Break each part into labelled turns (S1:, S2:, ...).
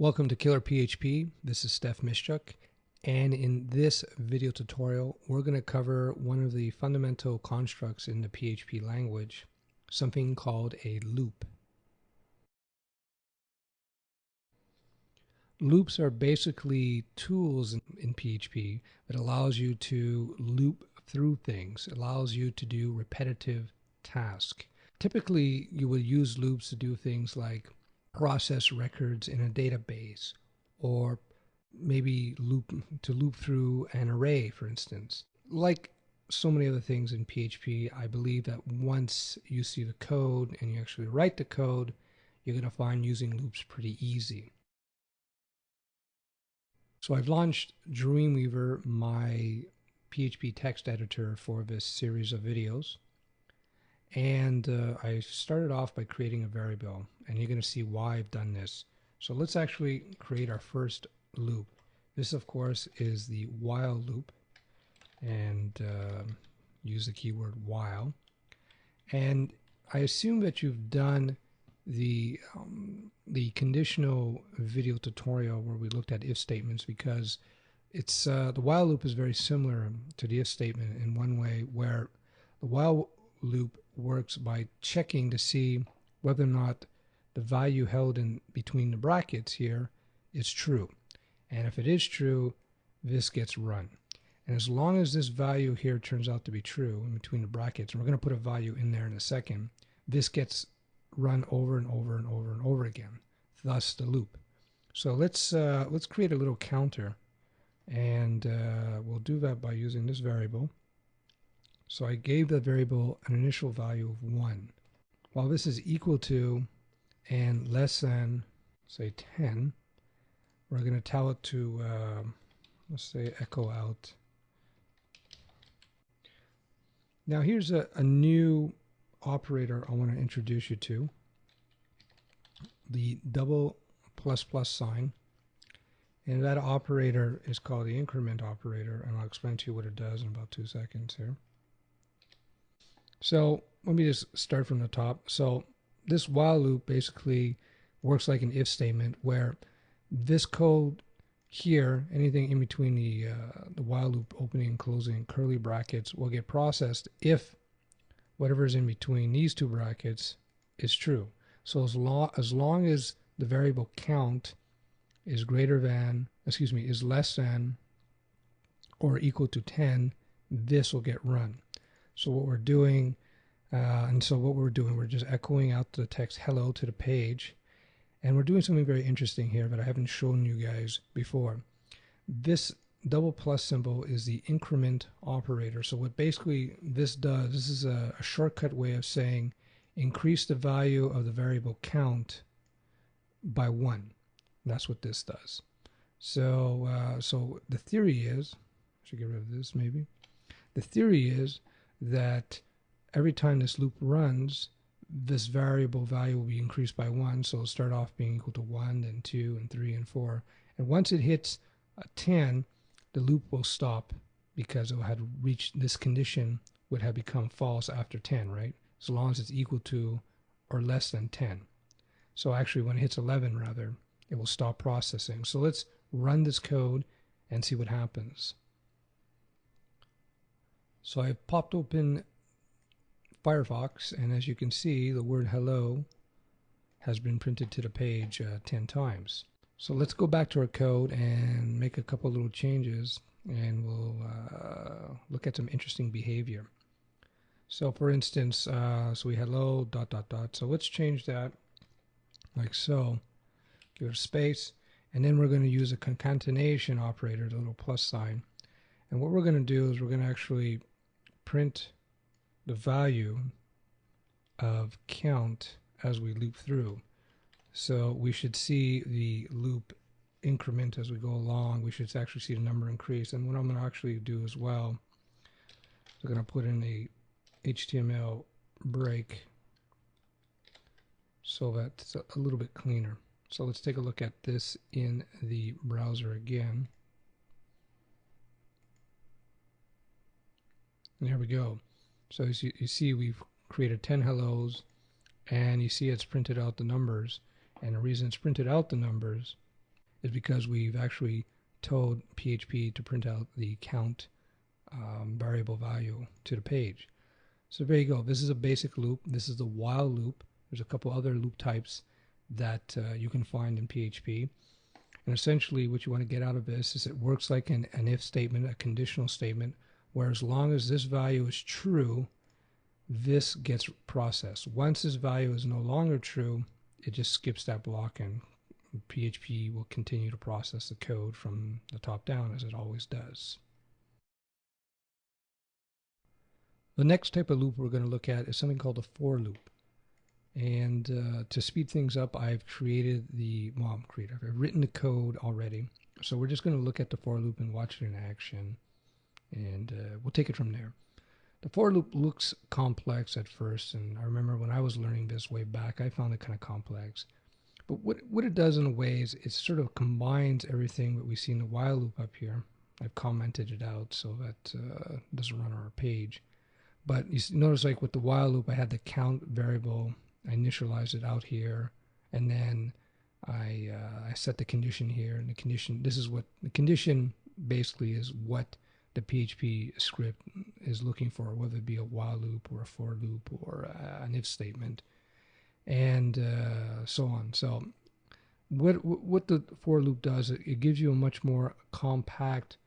S1: Welcome to Killer PHP. This is Steph Mischuk, and in this video tutorial we're going to cover one of the fundamental constructs in the PHP language, something called a loop. Loops are basically tools in PHP that allows you to loop through things. It allows you to do repetitive tasks. Typically you would use loops to do things like process records in a database, or maybe loop through an array, for instance. Like so many other things in PHP, I believe that once you see the code and you actually write the code, you're going to find using loops pretty easy. So I've launched Dreamweaver, my PHP text editor, for this series of videos. And I started off by creating a variable, and you're going to see why I've done this. So let's actually create our first loop. This, of course, is the while loop, and use the keyword while. And I assume that you've done the conditional video tutorial where we looked at if statements, because it's the while loop is very similar to the if statement in one way, where the while loop works by checking to see whether or not the value held in between the brackets here is true. And if it is true, this gets run. And as long as this value here turns out to be true in between the brackets, and we're going to put a value in there in a second, this gets run over and over and over and over again, thus the loop. So let's create a little counter, and we'll do that by using this variable. So I gave the variable an initial value of 1. While this is equal to and less than, say, 10, we're going to tell it to, let's say, echo out. Now here's a new operator I want to introduce you to, the double plus plus sign. And that operator is called the increment operator, and I'll explain to you what it does in about 2 seconds here. So let me just start from the top. So this while loop basically works like an if statement, where this code here, anything in between the while loop opening and closing curly brackets, will get processed if whatever is in between these two brackets is true. So as long as the variable count is is less than or equal to 10, this will get run. So what we're doing, we're just echoing out the text hello to the page, and we're doing something very interesting here that I haven't shown you guys before. This double plus symbol is the increment operator. So what basically this does, this is a shortcut way of saying increase the value of the variable count by 1. That's what this does. So so the theory is, I should get rid of this maybe. The theory is that every time this loop runs, this variable value will be increased by 1. So it'll start off being equal to 1, then 2, and 3, and 4. And once it hits 10, the loop will stop, because it had reached this condition, would have become false after 10, right? As long as it's equal to or less than 10. So actually when it hits 11 rather, it will stop processing. So let's run this code and see what happens. So I've popped open Firefox, and as you can see, the word hello has been printed to the page 10 times. So let's go back to our code and make a couple little changes, and we'll look at some interesting behavior. So for instance, so we hello ... So let's change that like so. Give it a space, and then we're going to use a concatenation operator, the little plus sign. And what we're going to do is we're going to actually print the value of count as we loop through. So we should see the loop increment as we go along. We should actually see the number increase. And what I'm going to actually do as well, I'm going to put in a HTML break so that it's a little bit cleaner. So let's take a look at this in the browser again. And here we go. So you see we've created 10 hellos, and you see it's printed out the numbers. And the reason it's printed out the numbers is because we've actually told PHP to print out the count variable value to the page. So there you go. This is a basic loop. This is the while loop. There's a couple other loop types that you can find in PHP. And essentially what you want to get out of this is it works like an if statement, a conditional statement, where as long as this value is true, this gets processed. Once this value is no longer true, it just skips that block and PHP will continue to process the code from the top down as it always does. The next type of loop we're going to look at is something called a for loop. And to speed things up, I've written the code already. So we're just going to look at the for loop and watch it in action. And we'll take it from there. The for loop looks complex at first, and I remember when I was learning this way back, I found it kind of complex. But what it does in a way is it sort of combines everything that we see in the while loop up here. I've commented it out so that it doesn't run our page. But you notice, like with the while loop, I had the count variable. I initialized it out here, and then I set the condition here. And the condition, this is what the condition basically is, what the PHP script is looking for, whether it be a while loop or a for loop or an if statement, and so on. So what the for loop does, it gives you a much more compact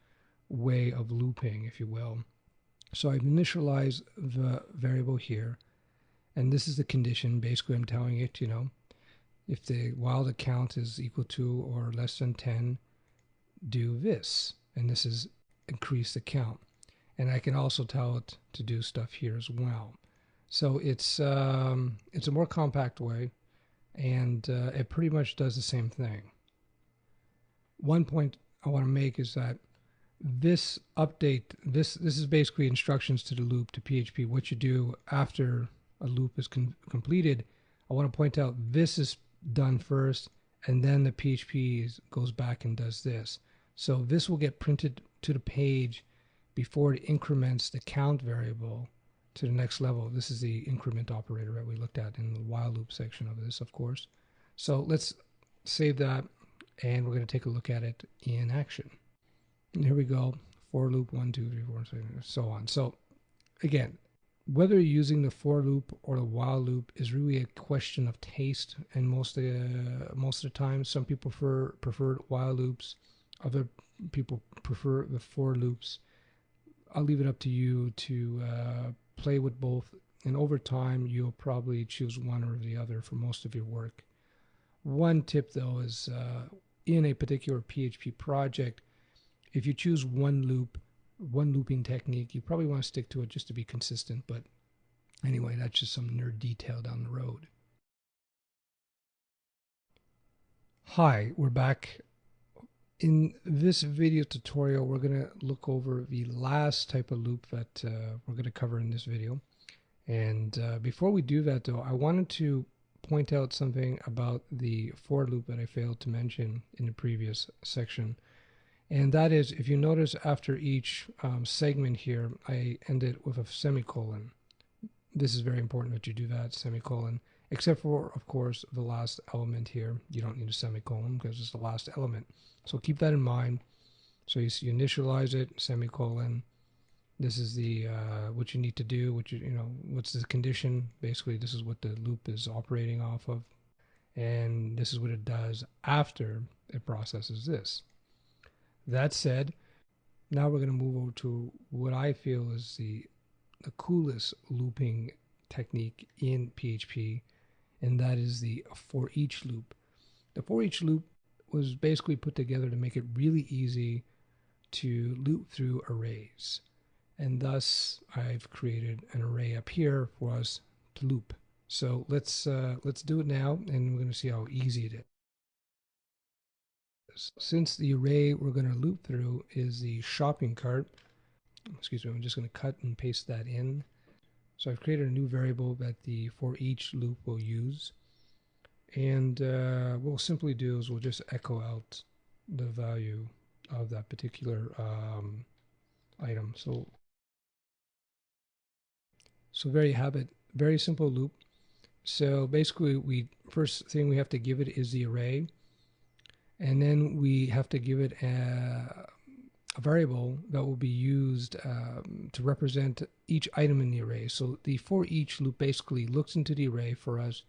S1: way of looping, if you will. So I've initialized the variable here, and this is the condition. Basically, I'm telling it, if while the count is equal to or less than 10, do this, and this is increase the count. And I can also tell it to do stuff here as well. So it's a more compact way, and it pretty much does the same thing. One point I want to make is that this update, this is basically instructions to the loop, to PHP, what you do after a loop is completed. I want to point out this is done first, and then the PHP goes back and does this. So this will get printed to the page before it increments the count variable to the next level. This is the increment operator that we looked at in the while loop section of this, of course. So let's save that, and we're going to take a look at it in action. And here we go, for loop 1, 2, 3, 4, so on. So again, whether you're using the for loop or the while loop is really a question of taste, and most of the time, some people prefer while loops, other people prefer the for loops. I'll leave it up to you to play with both, and over time you'll probably choose one or the other for most of your work. One tip though is in a particular PHP project, if you choose one looping technique, you probably want to stick to it just to be consistent. But anyway, that's just some nerd detail down the road. Hi, we're back. In this video tutorial, we're going to look over the last type of loop that we're going to cover in this video. And before we do that though, I wanted to point out something about the for loop that I failed to mention in the previous section. And that is, if you notice after each segment here, I end it with a semicolon. This is very important that you do that, semicolon, except for, of course, the last element here. You don't need a semicolon because it's the last element. So keep that in mind. So you initialize it, semicolon. This is the what you need to do, what's the condition. Basically, this is what the loop is operating off of. And this is what it does after it processes this. That said, now we're going to move over to what I feel is the coolest looping technique in PHP, and that is the for each loop. The for each loop was basically put together to make it really easy to loop through arrays, and thus I've created an array up here for us to loop. So let's do it now, and we're going to see how easy it is. Since the array we're going to loop through is the shopping cart, excuse me, I'm just going to cut and paste that in. So I've created a new variable that the for each loop will use. And what we'll simply do is we'll just echo out the value of that particular item. So there you have it. Very simple loop. So basically, first thing we have to give it is the array. And then we have to give it a variable that will be used to represent each item in the array. So the for each loop basically looks into the array for us,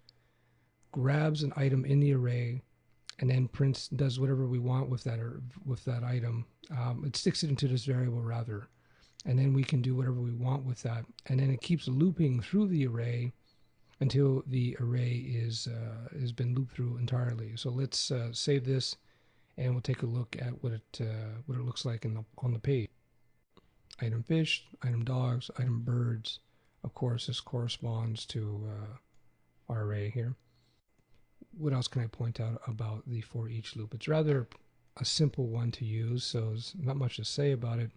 S1: grabs an item in the array, and then prints, does whatever we want with that item. It sticks it into this variable rather, and then we can do whatever we want with that. And then it keeps looping through the array until the array is has been looped through entirely. So let's save this, and we'll take a look at what it looks like on the page. Item fish, item dogs, item birds. Of course, this corresponds to our array here. What else can I point out about the for each loop? It's rather a simple one to use, so there's not much to say about it.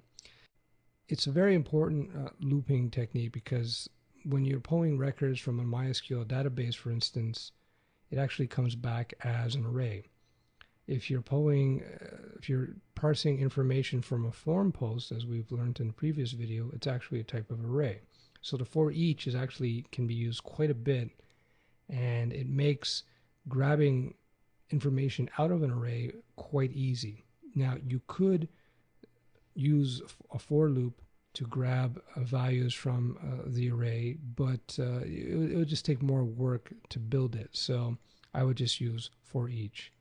S1: It's a very important looping technique because when you're pulling records from a MySQL database, for instance, it actually comes back as an array. If you're parsing information from a form post, as we've learned in the previous video, it's actually a type of array. So the for each is actually can be used quite a bit, and it makes grabbing information out of an array quite easy. Now you could use a for loop to grab values from the array, but it would just take more work to build it. So I would just use for each.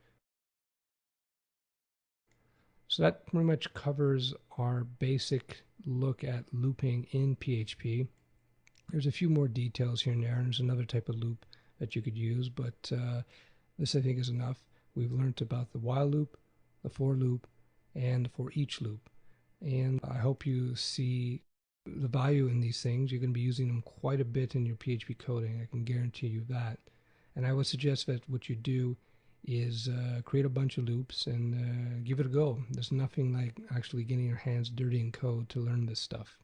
S1: So that pretty much covers our basic look at looping in PHP. There's a few more details here and there, and there's another type of loop that you could use, but this I think is enough. We've learned about the while loop, the for loop, and the for each loop. And I hope you see the value in these things. You're going to be using them quite a bit in your PHP coding. I can guarantee you that. And I would suggest that what you do is create a bunch of loops and give it a go. There's nothing like actually getting your hands dirty in code to learn this stuff.